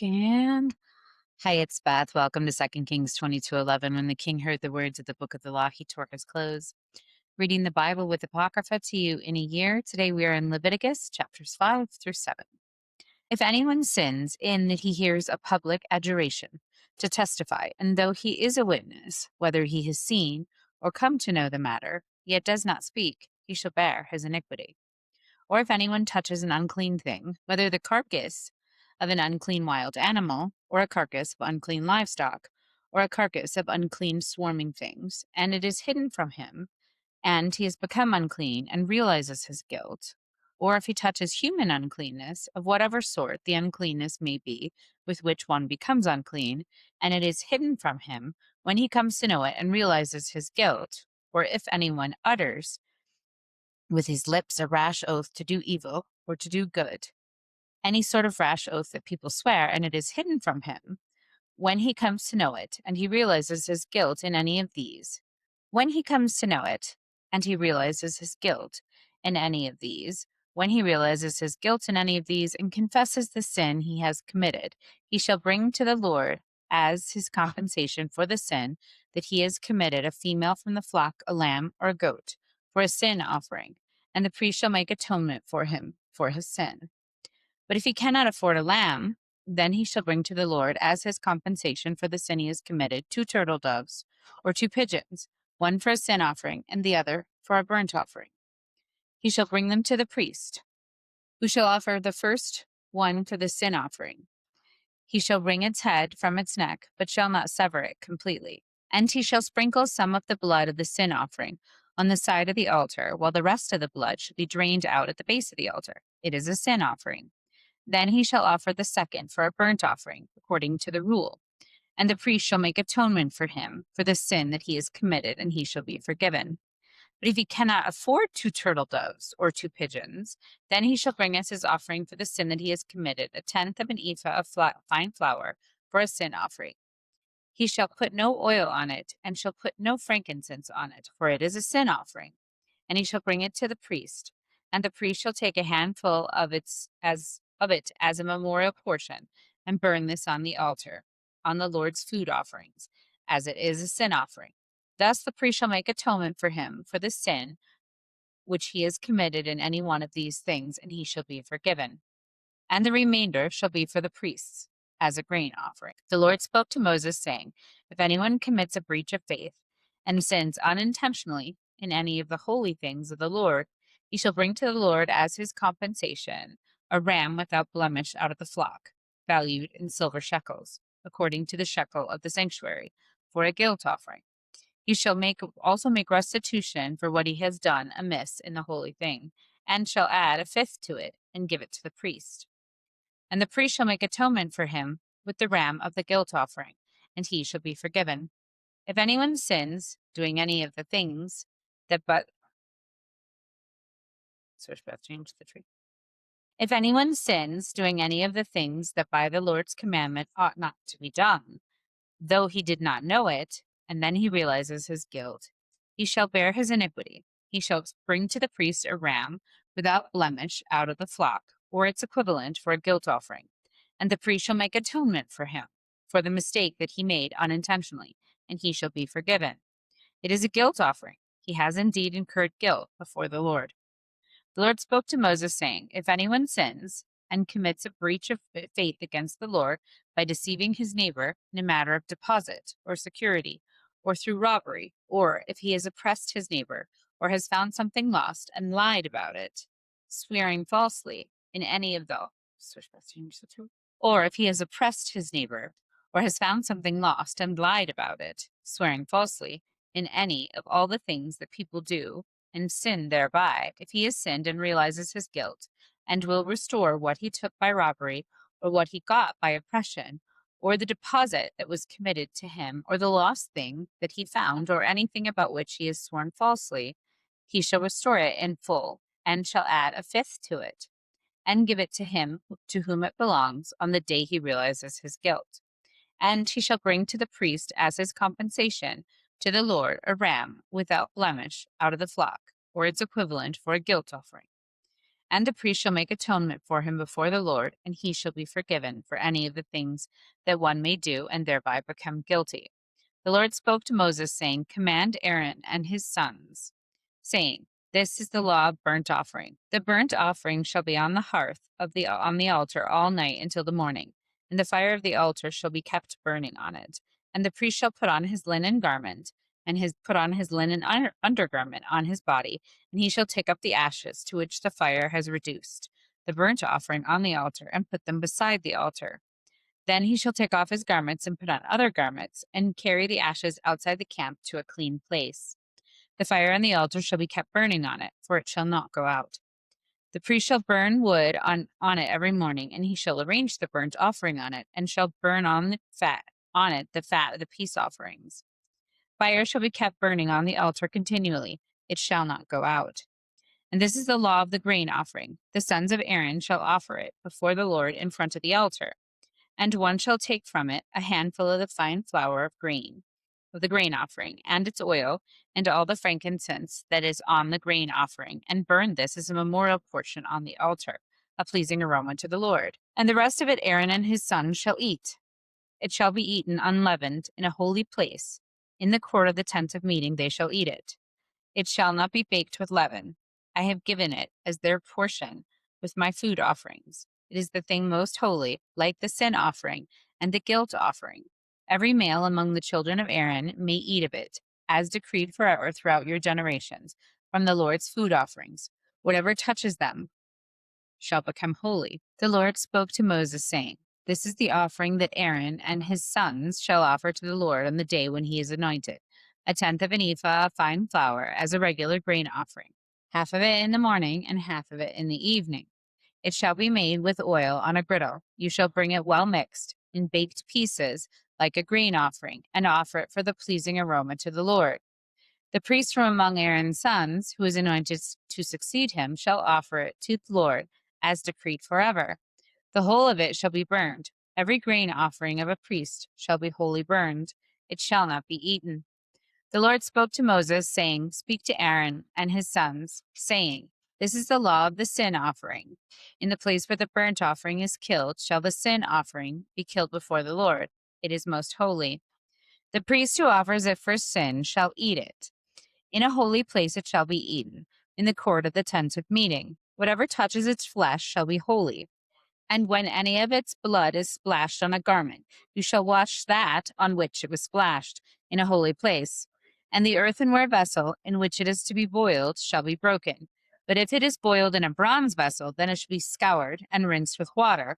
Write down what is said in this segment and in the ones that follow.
And hi, it's Beth. Welcome to 2 Kings 22:11. When the king heard the words of the book of the law, he tore his clothes. Reading the Bible with Apocrypha to you in a year. Today we are in Leviticus chapters 5 through 7. If anyone sins in that he hears a public adjuration to testify, and though he is a witness, whether he has seen or come to know the matter, yet does not speak, he shall bear his iniquity. Or if anyone touches an unclean thing, whether the carcass of an unclean wild animal, or a carcass of unclean livestock, or a carcass of unclean swarming things, and it is hidden from him, and he has become unclean and realizes his guilt, or if he touches human uncleanness, of whatever sort the uncleanness may be with which one becomes unclean, and it is hidden from him, when he comes to know it and realizes his guilt, or if anyone utters with his lips a rash oath to do evil or to do good, any sort of rash oath that people swear, and it is hidden from him, when he comes to know it and he realizes his guilt in any of these, when he comes to know it and he realizes his guilt in any of these, when he realizes his guilt in any of these and confesses the sin he has committed, he shall bring to the Lord as his compensation for the sin that he has committed a female from the flock, a lamb, or a goat, for a sin offering, and the priest shall make atonement for him for his sin. But if he cannot afford a lamb, then he shall bring to the Lord as his compensation for the sin he has committed 2 turtle doves or 2 pigeons, one for a sin offering and the other for a burnt offering. He shall bring them to the priest, who shall offer the first one for the sin offering. He shall wring its head from its neck, but shall not sever it completely. And he shall sprinkle some of the blood of the sin offering on the side of the altar, while the rest of the blood should be drained out at the base of the altar. It is a sin offering. Then he shall offer the second for a burnt offering, according to the rule. And the priest shall make atonement for him for the sin that he has committed, and he shall be forgiven. But if he cannot afford 2 turtle doves or 2 pigeons, then he shall bring as his offering for the sin that he has committed a tenth of an ephah of fine flour for a sin offering. He shall put no oil on it, and shall put no frankincense on it, for it is a sin offering. And he shall bring it to the priest, and the priest shall take a handful of it as a memorial portion, and burn this on the altar, on the Lord's food offerings, as it is a sin offering. Thus the priest shall make atonement for him for the sin which he has committed in any one of these things, and he shall be forgiven. And the remainder shall be for the priests, as a grain offering. The Lord spoke to Moses, saying, If anyone commits a breach of faith and sins unintentionally in any of the holy things of the Lord, he shall bring to the Lord as his compensation a ram without blemish out of the flock, valued in silver shekels, according to the shekel of the sanctuary, for a guilt offering. He shall also make restitution for what he has done amiss in the holy thing, and shall add a fifth to it, and give it to the priest. And the priest shall make atonement for him with the ram of the guilt offering, and he shall be forgiven. If anyone sins, doing any of the things that If anyone sins, doing any of the things that by the Lord's commandment ought not to be done, though he did not know it, and then he realizes his guilt, he shall bear his iniquity. He shall bring to the priest a ram without blemish out of the flock, or its equivalent for a guilt offering, and the priest shall make atonement for him for the mistake that he made unintentionally, and he shall be forgiven. It is a guilt offering. He has indeed incurred guilt before the Lord. The Lord spoke to Moses, saying, If anyone sins and commits a breach of faith against the Lord by deceiving his neighbor in a matter of deposit or security, or through robbery, or if he has oppressed his neighbor, or has found something lost and lied about it, swearing falsely in any of the or if he has oppressed his neighbor, or has found something lost and lied about it, swearing falsely in any of all the things that people do, and sin thereby, if he has sinned and realizes his guilt, and will restore what he took by robbery, or what he got by oppression, or the deposit that was committed to him, or the lost thing that he found, or anything about which he has sworn falsely, he shall restore it in full, and shall add a fifth to it, and give it to him to whom it belongs on the day he realizes his guilt. And he shall bring to the priest as his compensation to the Lord a ram without blemish out of the flock, or its equivalent for a guilt offering. And the priest shall make atonement for him before the Lord, and he shall be forgiven for any of the things that one may do and thereby become guilty. The Lord spoke to Moses, saying, Command Aaron and his sons, saying, This is the law of burnt offering. The burnt offering shall be on the hearth on the altar all night until the morning, and the fire of the altar shall be kept burning on it. And the priest shall put on his linen garment, and put on his linen undergarment on his body, and he shall take up the ashes to which the fire has reduced the burnt offering on the altar, and put them beside the altar. Then he shall take off his garments and put on other garments, and carry the ashes outside the camp to a clean place. The fire on the altar shall be kept burning on it, for it shall not go out. The priest shall burn wood on it every morning, and he shall arrange the burnt offering on it, and shall burn on the fat of the peace offerings. Fire shall be kept burning on the altar continually; it shall not go out. And this is the law of the grain offering. The sons of Aaron shall offer it before the Lord in front of the altar. And one shall take from it a handful of the fine flour of the grain offering, and its oil, and all the frankincense that is on the grain offering, and burn this as a memorial portion on the altar, a pleasing aroma to the Lord. And the rest of it Aaron and his sons shall eat. It shall be eaten unleavened in a holy place. In the court of the tent of meeting they shall eat it. It shall not be baked with leaven. I have given it as their portion with my food offerings. It is the thing most holy, like the sin offering and the guilt offering. Every male among the children of Aaron may eat of it, as decreed forever throughout your generations, from the Lord's food offerings. Whatever touches them shall become holy. The Lord spoke to Moses, saying, This is the offering that Aaron and his sons shall offer to the Lord on the day when he is anointed: a tenth of an ephah of fine flour as a regular grain offering, half of it in the morning and half of it in the evening. It shall be made with oil on a griddle. You shall bring it well mixed, in baked pieces, like a grain offering, and offer it for the pleasing aroma to the Lord. The priest from among Aaron's sons, who is anointed to succeed him, shall offer it to the Lord, as decreed forever. The whole of it shall be burned. Every grain offering of a priest shall be wholly burned. It shall not be eaten. The Lord spoke to Moses, saying, Speak to Aaron and his sons, saying, This is the law of the sin offering. In the place where the burnt offering is killed, shall the sin offering be killed before the Lord. It is most holy. The priest who offers it for sin shall eat it. In a holy place it shall be eaten, in the court of the tent of meeting. Whatever touches its flesh shall be holy. And when any of its blood is splashed on a garment, you shall wash that on which it was splashed in a holy place. And the earthenware vessel in which it is to be boiled shall be broken. But if it is boiled in a bronze vessel, then it shall be scoured and rinsed with water.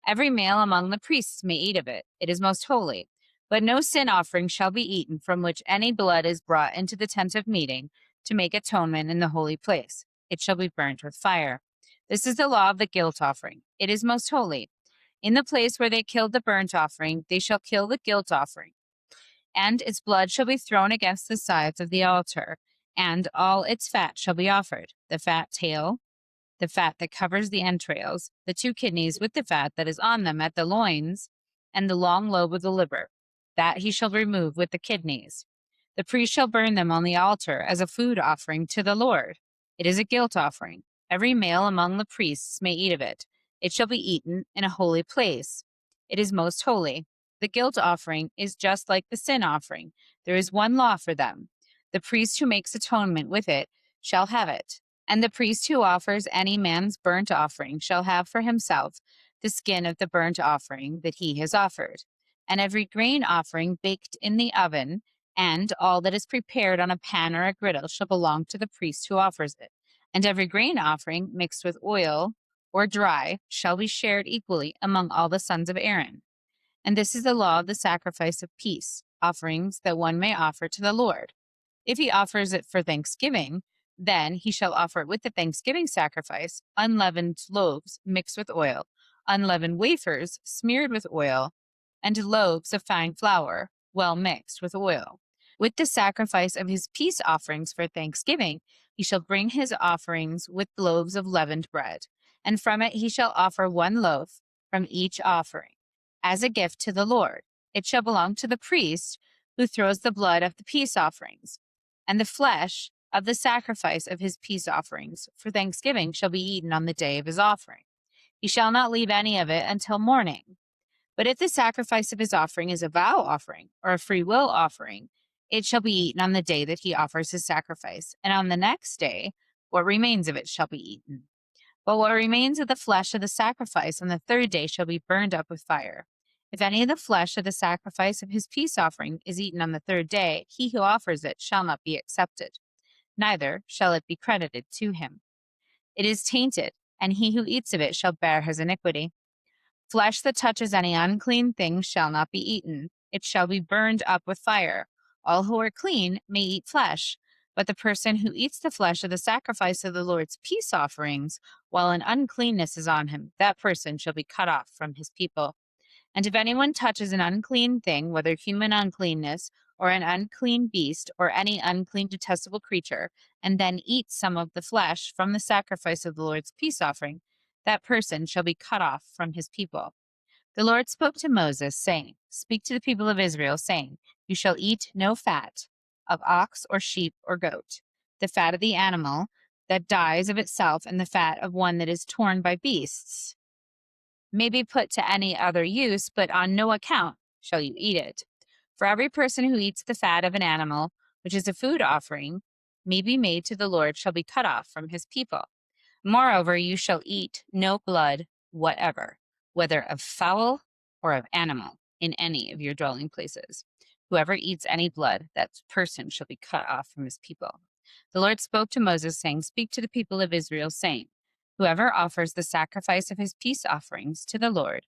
Every male among the priests may eat of it. It is most holy. But no sin offering shall be eaten from which any blood is brought into the tent of meeting to make atonement in the holy place. It shall be burnt with fire. This is the law of the guilt offering. It is most holy. In the place where they killed the burnt offering, they shall kill the guilt offering. And its blood shall be thrown against the sides of the altar, and all its fat shall be offered: the fat tail, the fat that covers the entrails, the 2 kidneys with the fat that is on them at the loins, and the long lobe of the liver. That he shall remove with the kidneys. The priest shall burn them on the altar as a food offering to the Lord. It is a guilt offering. Every male among the priests may eat of it. It shall be eaten in a holy place. It is most holy. The guilt offering is just like the sin offering. There is one law for them. The priest who makes atonement with it shall have it. And the priest who offers any man's burnt offering shall have for himself the skin of the burnt offering that he has offered. And every grain offering baked in the oven, and all that is prepared on a pan or a griddle, shall belong to the priest who offers it. And every grain offering mixed with oil or dry shall be shared equally among all the sons of Aaron. And this is the law of the sacrifice of peace, offerings that one may offer to the Lord. If he offers it for thanksgiving, then he shall offer it with the thanksgiving sacrifice: unleavened loaves mixed with oil, unleavened wafers smeared with oil, and loaves of fine flour, well mixed with oil. With the sacrifice of his peace offerings for thanksgiving, he shall bring his offerings with loaves of leavened bread, and from it he shall offer 1 loaf from each offering, as a gift to the Lord. It shall belong to the priest who throws the blood of the peace offerings, and the flesh of the sacrifice of his peace offerings for thanksgiving shall be eaten on the day of his offering. He shall not leave any of it until morning. But if the sacrifice of his offering is a vow offering or a free will offering, it shall be eaten on the day that he offers his sacrifice, and on the next day what remains of it shall be eaten. But what remains of the flesh of the sacrifice on the third day shall be burned up with fire. If any of the flesh of the sacrifice of his peace offering is eaten on the third day, he who offers it shall not be accepted, neither shall it be credited to him. It is tainted, and he who eats of it shall bear his iniquity. Flesh that touches any unclean thing shall not be eaten. It shall be burned up with fire. All who are clean may eat flesh, but the person who eats the flesh of the sacrifice of the Lord's peace offerings, while an uncleanness is on him, that person shall be cut off from his people. And if anyone touches an unclean thing, whether human uncleanness, or an unclean beast, or any unclean detestable creature, and then eats some of the flesh from the sacrifice of the Lord's peace offering, that person shall be cut off from his people. The Lord spoke to Moses, saying, Speak to the people of Israel, saying, You shall eat no fat of ox or sheep or goat, the fat of the animal that dies of itself, and the fat of one that is torn by beasts may be put to any other use, but on no account shall you eat it. For every person who eats the fat of an animal, which is a food offering, may be made to the Lord, shall be cut off from his people. Moreover, you shall eat no blood whatever, whether of fowl or of animal, in any of your dwelling places. Whoever eats any blood, that person shall be cut off from his people. The Lord spoke to Moses, saying, Speak to the people of Israel, saying, Whoever offers the sacrifice of his peace offerings to the Lord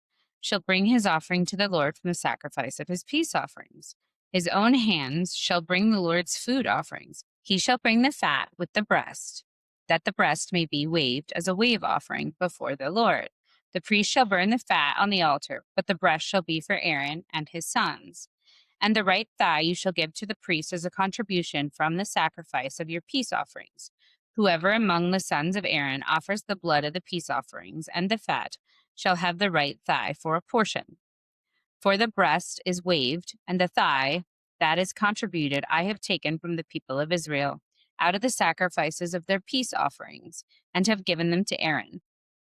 shall bring his offering to the Lord from the sacrifice of his peace offerings. His own hands shall bring the Lord's food offerings. He shall bring the fat with the breast, that the breast may be waved as a wave offering before the Lord. The priest shall burn the fat on the altar, but the breast shall be for Aaron and his sons. And the right thigh you shall give to the priest as a contribution from the sacrifice of your peace offerings. Whoever among the sons of Aaron offers the blood of the peace offerings and the fat shall have the right thigh for a portion. For the breast is waved, and the thigh that is contributed I have taken from the people of Israel, out of the sacrifices of their peace offerings, and have given them to Aaron,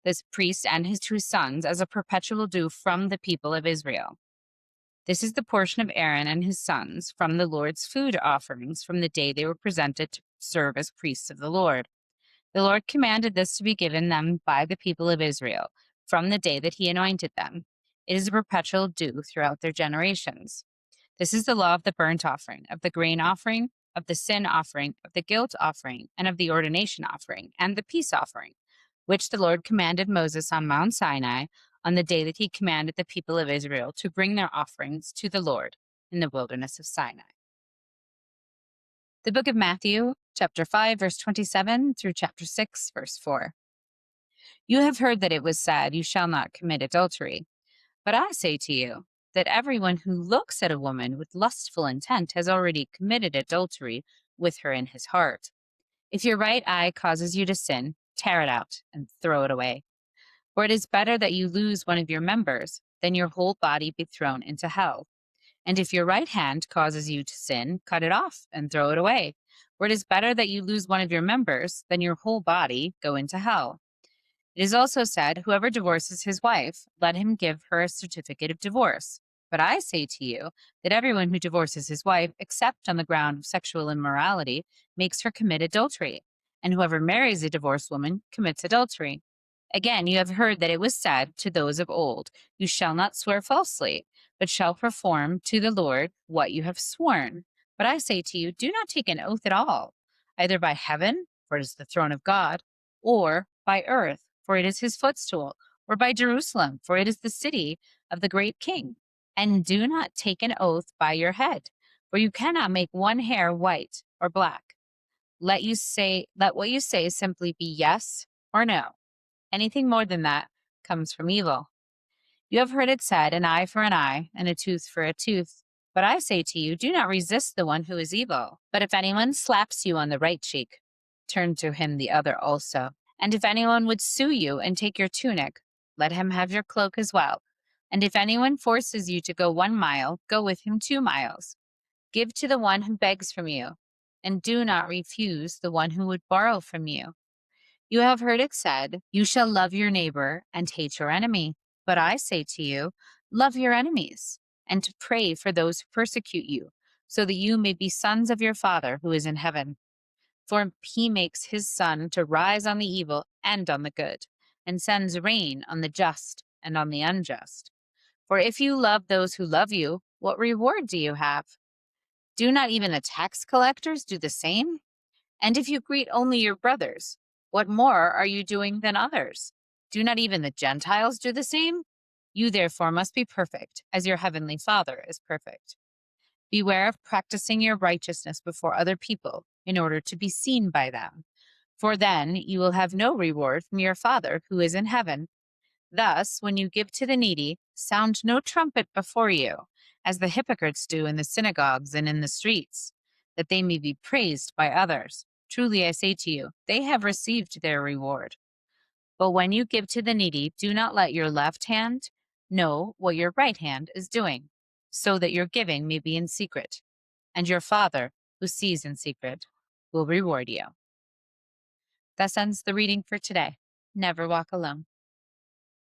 this priest and his 2 sons, as a perpetual due from the people of Israel. This is the portion of Aaron and his sons from the Lord's food offerings from the day they were presented to serve as priests of the Lord. The Lord commanded this to be given them by the people of Israel from the day that he anointed them. It is a perpetual due throughout their generations. This is the law of the burnt offering, of the grain offering, of the sin offering, of the guilt offering, and of the ordination offering, and the peace offering, which the Lord commanded Moses on Mount Sinai on the day that he commanded the people of Israel to bring their offerings to the Lord in the wilderness of Sinai. The book of Matthew, chapter 5, verse 27 through chapter 6, verse 4. You have heard that it was said, You shall not commit adultery. But I say to you that everyone who looks at a woman with lustful intent has already committed adultery with her in his heart. If your right eye causes you to sin, tear it out and throw it away. For it is better that you lose one of your members than your whole body be thrown into hell. And if your right hand causes you to sin, cut it off and throw it away. For it is better that you lose one of your members than your whole body go into hell. It is also said, Whoever divorces his wife, let him give her a certificate of divorce. But I say to you that everyone who divorces his wife, except on the ground of sexual immorality, makes her commit adultery. And whoever marries a divorced woman commits adultery. Again, you have heard that it was said to those of old, You shall not swear falsely, but shall perform to the Lord what you have sworn. But I say to you, do not take an oath at all, either by heaven, for it is the throne of God, or by earth, for it is his footstool, or by Jerusalem, for it is the city of the great king. And do not take an oath by your head, for you cannot make one hair white or black. Let what you say simply be yes or no. Anything more than that comes from evil. You have heard it said, an eye for an eye, and a tooth for a tooth. But I say to you, do not resist the one who is evil. But if anyone slaps you on the right cheek, turn to him the other also. And if anyone would sue you and take your tunic, let him have your cloak as well. And if anyone forces you to go 1 mile, go with him 2 miles. Give to the one who begs from you, and do not refuse the one who would borrow from you. You have heard it said, "You shall love your neighbor and hate your enemy." But I say to you, love your enemies and to pray for those who persecute you, so that you may be sons of your Father who is in heaven. For he makes his sun to rise on the evil and on the good, and sends rain on the just and on the unjust. For if you love those who love you, what reward do you have? Do not even the tax collectors do the same? And if you greet only your brothers, what more are you doing than others? Do not even the Gentiles do the same? You therefore must be perfect, as your heavenly Father is perfect. Beware of practicing your righteousness before other people in order to be seen by them, for then you will have no reward from your Father who is in heaven. Thus, when you give to the needy, sound no trumpet before you, as the hypocrites do in the synagogues and in the streets, that they may be praised by others. Truly I say to you, they have received their reward. But when you give to the needy, do not let your left hand know what your right hand is doing, so that your giving may be in secret, and your Father, who sees in secret, will reward you. Thus ends the reading for today. Never walk alone.